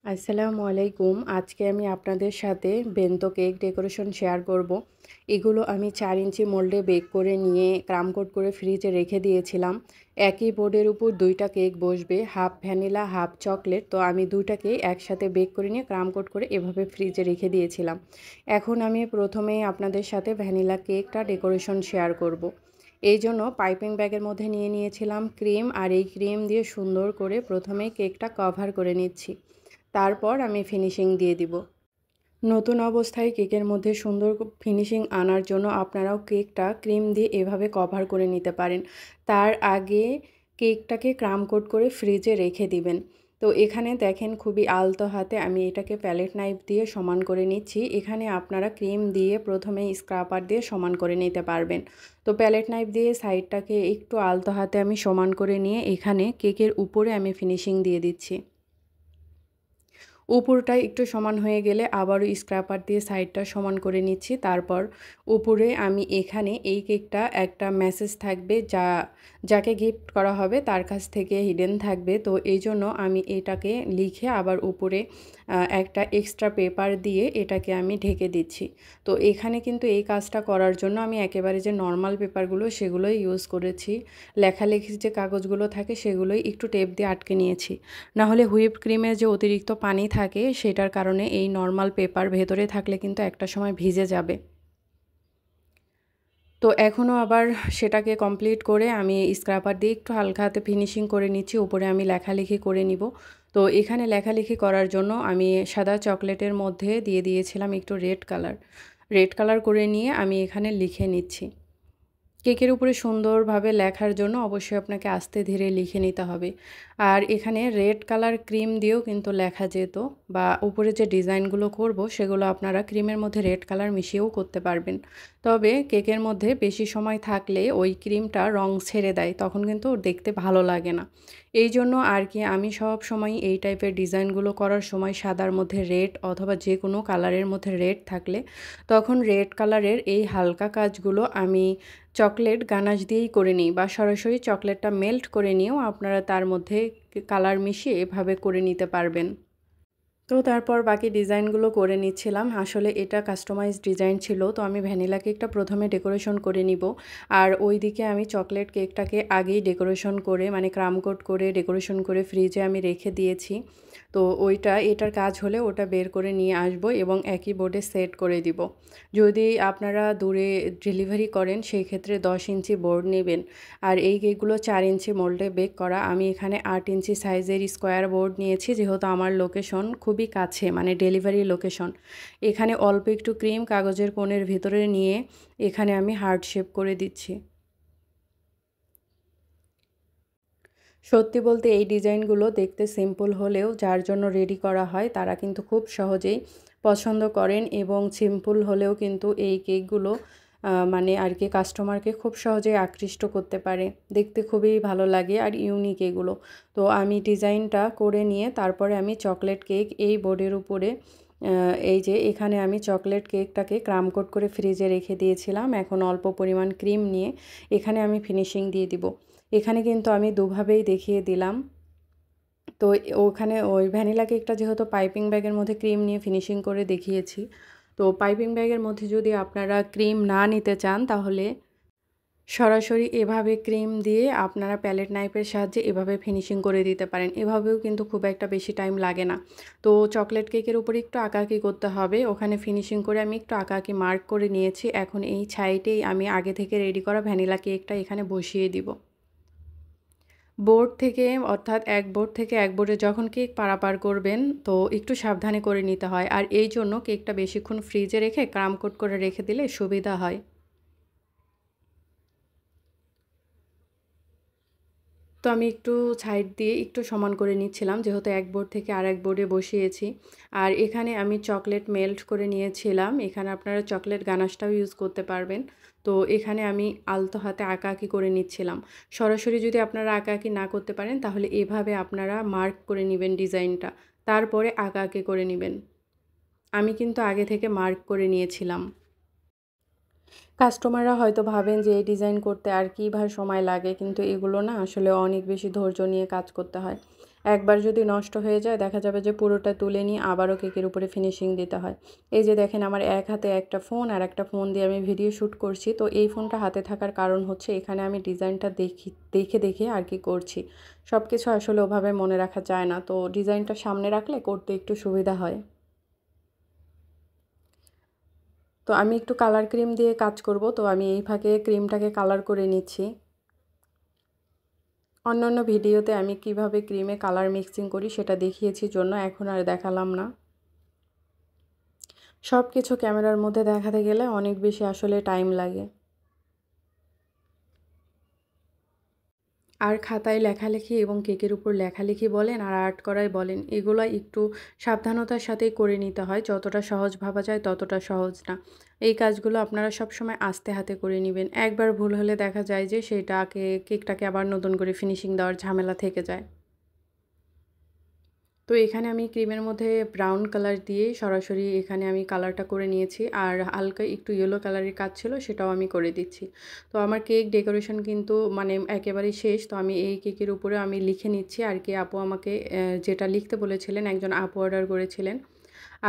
আসসালামু আলাইকুম। আজকে আমি আপনাদের সাথে বেন্তো কেক ডেকোরেশন শেয়ার করব। এগুলো আমি 4 ইঞ্চি মোল্ডে বেক করে নিয়ে ক্রাম কোট করে ফ্রিজে রেখে দিয়েছিলাম। একই বোর্ডের উপর 2টা কেক বসবে, হাফ ভ্যানিলা, হাফ চকলেট। তো আমি 2টাকেই একসাথে বেক করে নিয়ে ক্রাম কোট করে এভাবে ফ্রিজে রেখে দিয়েছিলাম। এখন আমি প্রথমেই আপনাদের সাথে ভ্যানিলা কেকটা ডেকোরেশন শেয়ার করব। এই জন্য পাইপিং ব্যাগের মধ্যে নিয়ে নিয়েছিলাম ক্রিম, আর এই ক্রিম দিয়ে সুন্দর করে প্রথমেই কেকটা কভার করে নিচ্ছি। তারপর আমি ফিনিশিং দিয়ে দিব। নতুন অবস্থায় কেকের মধ্যে সুন্দর ফিনিশিং আনার জন্য আপনারাও কেকটা ক্রিম দিয়ে এভাবে কভার করে নিতে পারেন। তার আগে কেকটাকে ক্রাম কোট করে ফ্রিজে রেখে দিবেন। তো এখানে দেখেন খুবই আলতো হাতে আমি এটাকে প্যালেট নাইফ দিয়ে সমান করে নিচ্ছি। এখানে আপনারা ক্রিম দিয়ে প্রথমে স্ক্রাপার দিয়ে সমান করে নিতে পারবেন। তো প্যালেট নাইফ দিয়ে সাইডটাকে একটু আলতো হাতে আমি সমান করে নিয়ে এখানে কেকের উপরে আমি ফিনিশিং দিয়ে দিচ্ছি। উপরটা একটু সমান হয়ে গেলে আবারও স্ক্র্যাপার দিয়ে সাইডটা সমান করে নিচ্ছি। তারপর উপরে আমি এখানে এই কেকটা একটা মেসেজ থাকবে, যাকে গিফট করা হবে তার কাছ থেকে হিডেন থাকবে। তো এই জন্য আমি এটাকে লিখে আবার উপরে একটা এক্সট্রা পেপার দিয়ে এটাকে আমি ঢেকে দিচ্ছি। তো এখানে কিন্তু এই কাজটা করার জন্য আমি একেবারে যে নর্মাল পেপারগুলো সেগুলোই ইউজ করেছি। লেখালেখির যে কাগজগুলো থাকে সেগুলোই একটু টেপ দিয়ে আটকে নিয়েছি। না হলে হুইপ ক্রিমের যে অতিরিক্ত পানি থাকে সেটার কারণে এই নর্মাল পেপার ভেতরে থাকলে কিন্তু একটা সময় ভিজে যাবে। তো এখনও আবার সেটাকে কমপ্লিট করে আমি স্ক্র্যাপার দিয়ে একটু হালকা হাতে ফিনিশিং করে নিচ্ছি। উপরে আমি লেখালেখি করে নিব। তো এখানে লেখালেখি করার জন্য আমি সাদা চকলেটের মধ্যে দিয়ে দিয়েছিলাম একটু রেড কালার করে নিয়ে আমি এখানে লিখে নিচ্ছি। কেকের উপরে সুন্দরভাবে লেখার জন্য অবশ্যই আপনাকে আস্তে ধীরে লিখে নিতে হবে। আর এখানে রেড কালার ক্রিম দিয়েও কিন্তু লেখা যেত, বা উপরে যে ডিজাইনগুলো করব সেগুলো আপনারা ক্রিমের মধ্যে রেড কালার মিশিয়েও করতে পারবেন। তবে কেকের মধ্যে বেশি সময় থাকলে ওই ক্রিমটা রং ছেড়ে দেয়, তখন কিন্তু দেখতে ভালো লাগে না। এই জন্য আর কি আমি সব সময় এই টাইপের ডিজাইনগুলো করার সময় সাদার মধ্যে রেড অথবা যে কোনো কালারের মধ্যে রেড থাকলে তখন রেড কালারের এই হালকা কাজগুলো আমি চকলেট গানাশ দিয়েই করে নিই, বা সরাসরি চকলেটটা মেল্ট করে নিয়েও আপনারা তার মধ্যে কালার মিশিয়ে এভাবে করে নিতে পারবেন। তো তারপর বাকি ডিজাইনগুলো করে নিচ্ছিলাম। আসলে এটা কাস্টমাইজড ডিজাইন ছিল। তো আমি ভ্যানিলা কেকটা প্রথমে ডেকোরেশন করে নিব। আর ওইদিকে আমি চকলেট কেকটাকে আগেই ডেকোরেশন করে, মানে ক্রাম কোট করে ডেকোরেশন করে ফ্রিজে আমি রেখে দিয়েছি। তো এটার কাজ হলে ওটা বের করে নিয়ে আসব এবং একই বোর্ডে সেট করে দিব। যদি আপনারা দূরে ডেলিভারি করেন সেই ক্ষেত্রে 10 ইঞ্চি বোর্ড নেবেন। আর এই কেকগুলো 4 ইঞ্চি মোল্ডে বেক করা। আমি এখানে 8 ইঞ্চি সাইজের স্কোয়ার বোর্ড নিয়েছি, যেহেতু আমার লোকেশন খুবই কাছে, মানে ডেলিভারি লোকেশন। এখানে অল্প একটু ক্রিম কাগজের কোণের ভিতরে নিয়ে এখানে আমি হার্ট শেপ করে দিচ্ছি। সত্যি বলতে এই ডিজাইনগুলো দেখতে সিম্পল হলেও যার জন্য রেডি করা হয় তারা কিন্তু খুব সহজেই পছন্দ করেন, এবং সিম্পল হলেও কিন্তু এই কেকগুলো মানে আর কি কাস্টমারকে খুব সহজেই আকৃষ্ট করতে পারে। দেখতে খুবই ভালো লাগে আর ইউনিক এগুলো। তো আমি ডিজাইনটা করে নিয়ে তারপরে আমি চকলেট কেক এই বোর্ডের উপরে এই যে এখানে আমি চকলেট কেকটাকে ক্রাম কোট করে ফ্রিজে রেখে দিয়েছিলাম। এখন অল্প পরিমাণ ক্রিম নিয়ে এখানে আমি ফিনিশিং দিয়ে দিব। এখানে কিন্তু আমি দুভাবেই দেখিয়ে দিলাম। তো ওখানে ওই ভ্যানিলা কেকটা যেহেতু পাইপিং ব্যাগের মধ্যে ক্রিম নিয়ে ফিনিশিং করে দেখিয়েছি। তো পাইপিং ব্যাগের মধ্যে যদি আপনারা ক্রিম না নিতে চান তাহলে সরাসরি এভাবে ক্রিম দিয়ে আপনারা প্যালেট নাইফের সাহায্যে এভাবে ফিনিশিং করে দিতে পারেন। এভাবেও কিন্তু খুব একটা বেশি টাইম লাগে না। তো চকলেট কেকের উপরে একটু আঁকাআঁকি করতে হবে। ওখানে ফিনিশিং করে আমি একটু আঁকাআঁকি মার্ক করে নিয়েছি। এখন এই সাইডেই আমি আগে থেকে রেডি করা ভ্যানিলা কেকটা এখানে বসিয়ে দিব। বোর্ড থেকে, অর্থাৎ এক বোর্ড থেকে এক বোর্ডে যখন কেক পারাপার করবেন তো একটু সাবধানে করে নিতে হয়। আর এই জন্য কেকটা বেশিক্ষণ ফ্রিজে রেখে ক্রাম কোট করে রেখে দিলে সুবিধা হয়। তো আমি একটু সাইড দিয়ে একটু সমান করে নিচ্ছিলাম, যেহেতু এক বোর্ড থেকে আরেক বোর্ডে বসিয়েছি। আর এখানে আমি চকলেট মেল্ট করে নিয়েছিলাম। এখানে আপনারা চকলেট গানাশটাও ইউজ করতে পারবেন। তো এখানে আমি আলতো হাতে আঁকাআঁকি করে নিচ্ছিলাম। সরাসরি যদি আপনারা আঁকাআঁকি না করতে পারেন তাহলে এভাবে আপনারা মার্ক করে নেবেন ডিজাইনটা। তারপরে আঁকাআঁকি করে নেবেন। আমি কিন্তু আগে থেকে মার্ক করে নিয়েছিলাম। কাস্টমাররা হয়তো ভাবেন যে এই ডিজাইন করতে আর কী সময় লাগে, কিন্তু এগুলো না আসলে অনেক বেশি ধৈর্য নিয়ে কাজ করতে হয়। একবার যদি নষ্ট হয়ে যায় দেখা যাবে যে পুরোটা তুলে নিয়ে আবারও কেকের উপরে ফিনিশিং দিতে হয়। এই যে দেখেন আমার এক হাতে একটা ফোন আর একটা ফোন দিয়ে আমি ভিডিও শ্যুট করছি। তো এই ফোনটা হাতে থাকার কারণ হচ্ছে এখানে আমি ডিজাইনটা দেখে আর কি করছি। সব কিছু আসলে ওভাবে মনে রাখা যায় না, তো ডিজাইনটা সামনে রাখলে করতে একটু সুবিধা হয়। তো আমি একটু কালার ক্রিম দিয়ে কাজ করব, তো আমি এই ফাঁকে ক্রিমটাকে কালার করে নিচ্ছি। অন্যান্য ভিডিওতে আমি কিভাবে ক্রিমে কালার মিক্সিং করি সেটা দেখিয়েছি জন্য এখন আর দেখালাম না। সব কিছু ক্যামেরার মধ্যে দেখাতে গেলে অনেক বেশি আসলে টাইম লাগে। আর খাতায় লেখালেখি এবং কেকের উপর লেখালেখি বলেন আর আর্ট করাই বলেন, এগুলো একটু সাবধানতার সাথেই করে নিতে হয়। যতটা সহজ ভাবা যায় ততটা সহজ না। এই কাজগুলো আপনারা সবসময় আস্তে হাতে করে নেবেন। একবার ভুল হলে দেখা যায় যে কেকটাকে আবার নতুন করে ফিনিশিং দেওয়ার ঝামেলা থেকে যায়। তো এখানে আমি ক্রিমের মধ্যে ব্রাউন কালার দিয়ে সরাসরি এখানে আমি কালারটা করে নিয়েছি। আর হালকা একটু ইয়েলো কালারের কাজ ছিল সেটাও আমি করে দিচ্ছি। তো আমার কেক ডেকোরেশন কিন্তু মানে একেবারেই শেষ। তো আমি এই কেকের উপরে আমি লিখে নিচ্ছি আর কি আপু আমাকে যেটা লিখতে বলেছিলেন, একজন আপু অর্ডার করেছিলেন।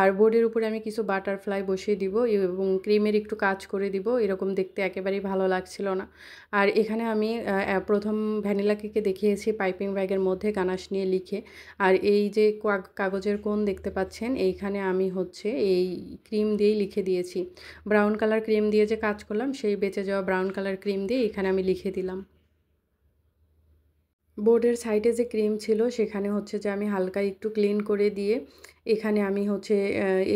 আর বোর্ডের উপরে আমি কিছু বাটারফ্লাই বসিয়ে দিব এবং ক্রিমের একটু কাজ করে দিব। এরকম দেখতে একেবারেই ভালো লাগছিল না। আর এখানে আমি ১ম ভ্যানিলা কেকে দেখিয়েছি পাইপিং ব্যাগের মধ্যে গানাশ নিয়ে লিখে। আর এই যে কাগজের কোণ দেখতে পাচ্ছেন, এইখানে আমি হচ্ছে এই ক্রিম দিয়েই লিখে দিয়েছি। ব্রাউন কালার ক্রিম দিয়ে যে কাজ করলাম, সেই বেঁচে যাওয়া ব্রাউন কালার ক্রিম দিয়ে এখানে আমি লিখে দিলাম। বোর্ডের সাইডে যে ক্রিম ছিল সেখানে হচ্ছে যে আমি হালকা একটু ক্লিন করে দিয়ে এখানে আমি হচ্ছে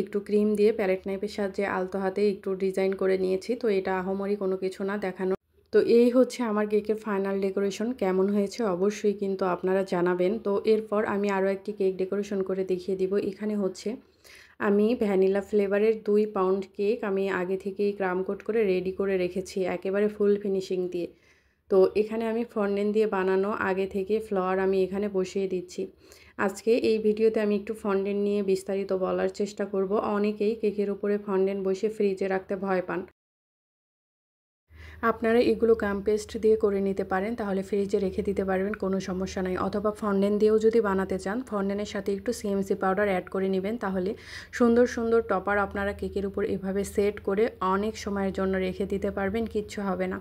একটু ক্রিম দিয়ে প্যালেট নাইফের সাহায্যে আলতো হাতে একটু ডিজাইন করে নিয়েছি। তো এটা আহামরি কোনো কিছু না দেখানো। তো এই হচ্ছে আমার কেকের ফাইনাল ডেকোরেশন। কেমন হয়েছে অবশ্যই কিন্তু আপনারা জানাবেন। তো এরপর আমি আরও একটি কেক ডেকোরেশন করে দেখিয়ে দিব। এখানে হচ্ছে আমি ভ্যানিলা ফ্লেভারের ২ পাউন্ড কেক আমি আগে থেকেই ক্রাম কোট করে রেডি করে রেখেছি একেবারে ফুল ফিনিশিং দিয়ে। তো এখানে আমি ফন্ডেন্ট দিয়ে বানানো আগে থেকে ফ্লাওয়ার আমি এখানে বসিয়ে দিচ্ছি। আজকে এই ভিডিওতে আমি একটু ফন্ডেন্ট নিয়ে বিস্তারিত বলার চেষ্টা করব। অনেকেই কেকের উপরে ফন্ডেন্ট বসিয়ে ফ্রিজে রাখতে ভয় পান। আপনারা এগুলো গাম পেস্ট দিয়ে করে নিতে পারেন, তাহলে ফ্রিজে রেখে দিতে পারবেন, কোনো সমস্যা নাই। অথবা ফন্ডেন্ট দিয়েও যদি বানাতে চান, ফন্ডেন্টের সাথে একটু সিএমসি পাউডার অ্যাড করে নেবেন, তাহলে সুন্দর সুন্দর টপার আপনারা কেকের উপর এভাবে সেট করে অনেক সময়ের জন্য রেখে দিতে পারবেন, কিচ্ছু হবে না।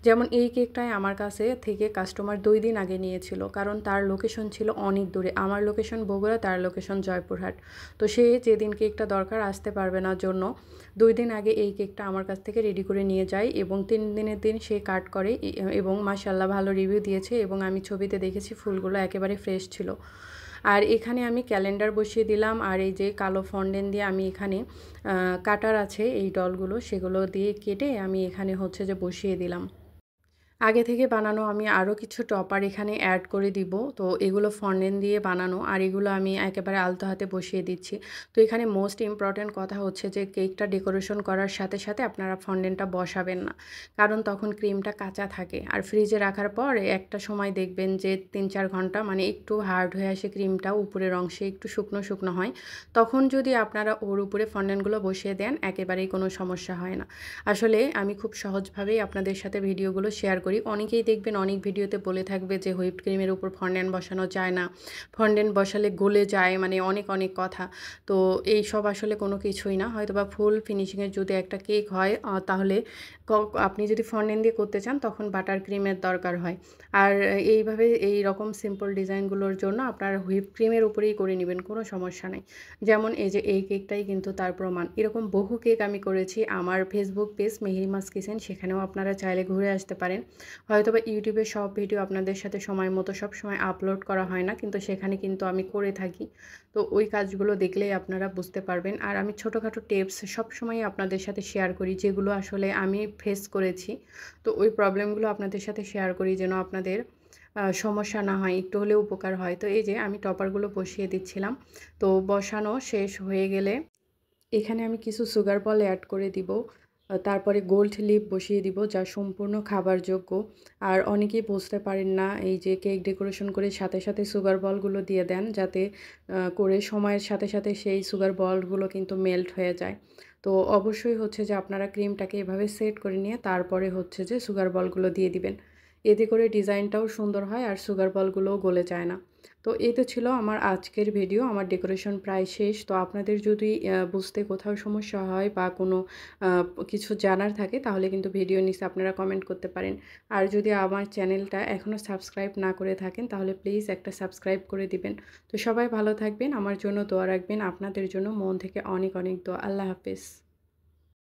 যেমন এই কেকটায় আমার কাছে থেকে কাস্টমার 2 দিন আগে নিয়েছিল, কারণ তার লোকেশন ছিল অনেক দূরে। আমার লোকেশন বগুড়া, তার লোকেশন জয়পুরহাট। তো সে যেদিন কেকটা দরকার আসতে পারবে না জন্য 2 দিন আগে এই কেকটা আমার কাছ থেকে রেডি করে নিয়ে যায় এবং 3 দিনের দিন সে কাট করে এবং মাশাআল্লাহ ভালো রিভিউ দিয়েছে এবং আমি ছবিতে দেখেছি ফুলগুলো একেবারে ফ্রেশ ছিল। আর এখানে আমি ক্যালেন্ডার বসিয়ে দিলাম আর এই যে কালো ফন্ডেন্ট দিয়ে আমি এখানে কাটার আছে এই ডলগুলো, সেগুলো দিয়ে কেটে আমি এখানে হচ্ছে যে বসিয়ে দিলাম। আগে থেকে বানানো আমি আরও কিছু টপার এখানে অ্যাড করে দিব। তো এগুলো ফন্ডেন্ট দিয়ে বানানো আর এগুলো আমি একেবারে আলতো হাতে বসিয়ে দিচ্ছি। তো এখানে মোস্ট ইম্পর্ট্যান্ট কথা হচ্ছে যে কেকটা ডেকোরেশন করার সাথে সাথে আপনারা ফন্ডেন্টটা বসাবেন না, কারণ তখন ক্রিমটা কাঁচা থাকে। আর ফ্রিজে রাখার পর একটা সময় দেখবেন যে ৩-৪ ঘন্টা মানে একটু হার্ড হয়ে আসে ক্রিমটা, উপরের অংশে একটু শুকনো শুকনো হয়। তখন যদি আপনারা ওর উপরে ফন্ডেন্টগুলো বসিয়ে দেন একেবারেই কোনো সমস্যা হয় না। আসলে আমি খুব সহজভাবেই আপনাদের সাথে ভিডিওগুলো শেয়ার করি। অনেকেই দেখবেন অনেক ভিডিওতে বলে থাকবে যে হুইপড ক্রিমের উপর ফন্ডেন্ট বসানো যায় না, ফন্ডেন্ট বসালে গলে যায়, মানে অনেক অনেক কথা। তো এইসব আসলে কোনো কিছুই না। হয়তোবা ফুল ফিনিশিংয়ের যদি একটা কেক হয় তাহলে আপনি যদি ফন্ডেন্ট দিয়ে করতে চান তখন বাটার ক্রিমের দরকার হয়। আর এইভাবে এই রকম সিম্পল ডিজাইনগুলোর জন্য আপনারা হুইপড ক্রিমের উপরেই করে নেবেন, কোনো সমস্যা নেই। যেমন এই যে এই কেকটাই কিন্তু তার প্রমাণ। এরকম বহু কেক আমি করেছি। আমার ফেসবুক পেজ মেহেরিমাস কিচেন, সেখানেও আপনারা চাইলে ঘুরে আসতে পারেন। হয়তোবা ইউটিউবে সব ভিডিও আপনাদের সাথে সময় মতো সবসময় আপলোড করা হয় না, কিন্তু সেখানে কিন্তু আমি করে থাকি। তো ওই কাজগুলো দেখলেই আপনারা বুঝতে পারবেন। আর আমি ছোটোখাটো টিপস সবসময়ই আপনাদের সাথে শেয়ার করি, যেগুলো আসলে আমি ফেস করেছি। তো ওই প্রবলেমগুলো আপনাদের সাথে শেয়ার করি যেন আপনাদের সমস্যা না হয়, একটু হলেও উপকার হয়। তো এই যে আমি টপারগুলো বসিয়ে দিচ্ছিলাম। তো বসানো শেষ হয়ে গেলে এখানে আমি কিছু সুগার বল অ্যাড করে দিব। তারপরে গোল্ড লিপ বসিয়ে দিব যা সম্পূর্ণ খাবারযোগ্য। আর অনেকেই বুঝতে পারেন না এই যে কেক ডেকোরেশন করে সাথে সাথে সুগার বলগুলো দিয়ে দেন, যাতে করে সময়ের সাথে সাথে সেই সুগার বলগুলো কিন্তু মেল্ট হয়ে যায়। তো অবশ্যই হচ্ছে যে আপনারা ক্রিমটাকে এভাবে সেট করে নিয়ে তারপরে হচ্ছে যে সুগার বলগুলো দিয়ে দিবেন। এতে করে ডিজাইনটাও সুন্দর হয় আর সুগার বলগুলোও গলে যায় না। তো এই তো ছিল আমার আজকের ভিডিও। আমার ডেকোরেশন প্রায় শেষ। তো আপনাদের যদি বুঝতে কোথাও সমস্যা হয় বা কোনো আ কিছু জানার থাকে তাহলে কিন্তু ভিডিও নিচে আপনারা কমেন্ট করতে পারেন। আর যদি আমার চ্যানেলটা এখনও সাবস্ক্রাইব না করে থাকেন তাহলে প্লিজ একটা সাবস্ক্রাইব করে দিবেন। তো সবাই ভালো থাকবেন, আমার জন্য দোয়া রাখবেন। আপনাদের জন্য মন থেকে অনেক, অনেক দোয়া। আল্লাহ হাফেজ।